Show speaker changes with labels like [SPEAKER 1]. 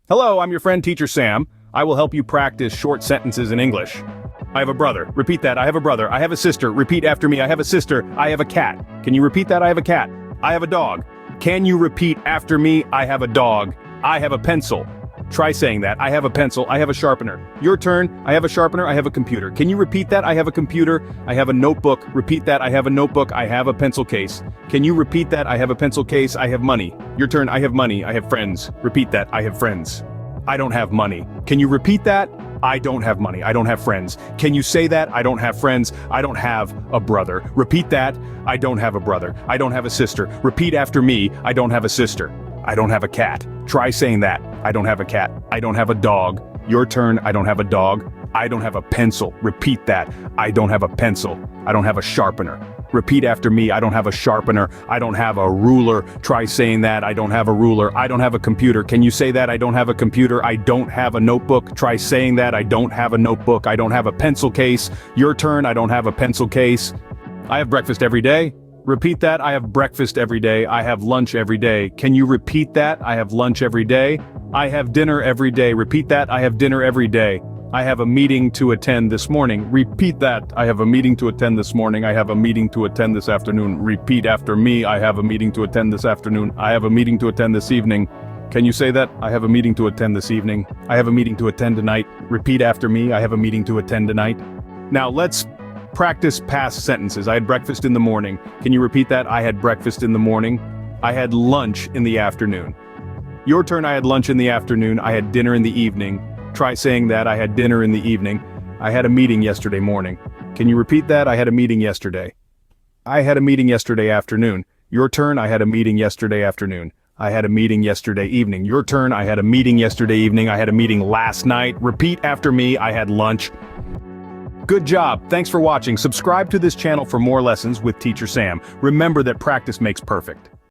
[SPEAKER 1] Hello, I'm your friend Teacher Sam. I will help you practice short sentences in English. I have a brother. Repeat that. I have a brother. I have a sister. Repeat after me. I have a sister. I have a cat. Can you repeat that? I have a cat. I have a dog. Can you repeat after me? I have a dog. I have a pencil. Try saying that. I have a pencil. I have a sharpener. Your turn. I have a sharpener. I have a computer. Can you repeat that? I have a computer. I have a notebook. Repeat that. I have a notebook. I have a pencil case. Can you repeat that? I have a pencil case. I have money. Your turn. I have money. I have friends. Repeat that. I have friends. I don't have money. Can you repeat that? I don't have money. I don't have friends. Can you say that? I don't have friends. I don't have a brother. Repeat that. I don't have a brother. I don't have a sister. Repeat after me. I don't have a sister. I don't have a cat. Try saying that. I don't have a cat. I don't have a dog. Your turn. I don't have a dog. I don't have a pencil. Repeat that. I don't have a pencil. I don't have a sharpener. Repeat after me. I don't have a sharpener. I don't have a ruler. Try saying that. I don't have a ruler. I don't have a computer. Can you say that? I don't have a computer. I don't have a notebook. Try saying that. I don't have a notebook. I don't have a pencil case. Your turn. I don't have a pencil case. I have breakfast every day. Repeat that. I have breakfast every day. I have lunch every day. Can you repeat that? I have lunch every day. I have dinner every day. Repeat that. I have dinner every day. I have a meeting to attend this morning. Repeat that. I have a meeting to attend this morning. I have a meeting to attend this afternoon. Repeat after me. I have a meeting to attend this afternoon. I have a meeting to attend this evening. Can you say that? I have a meeting to attend this evening. I have a meeting to attend tonight. Repeat after me. I have a meeting to attend tonight. Now let's practice past sentences. I had breakfast in the morning. Can you repeat that? I had breakfast in the morning. I had lunch in the afternoon. Your turn. I had lunch in the afternoon. I had dinner in the evening. Try saying that. I had dinner in the evening. I had a meeting yesterday morning. Can you repeat that? I had a meeting yesterday. I had a meeting yesterday afternoon. Your turn. I had a meeting yesterday afternoon. I had a meeting yesterday evening. Your turn. I had a meeting yesterday evening. I had a meeting last night. Repeat after me. I had lunch. Good job. Thanks for watching. Subscribe to this channel for more lessons with Teacher Sam. Remember that practice makes perfect.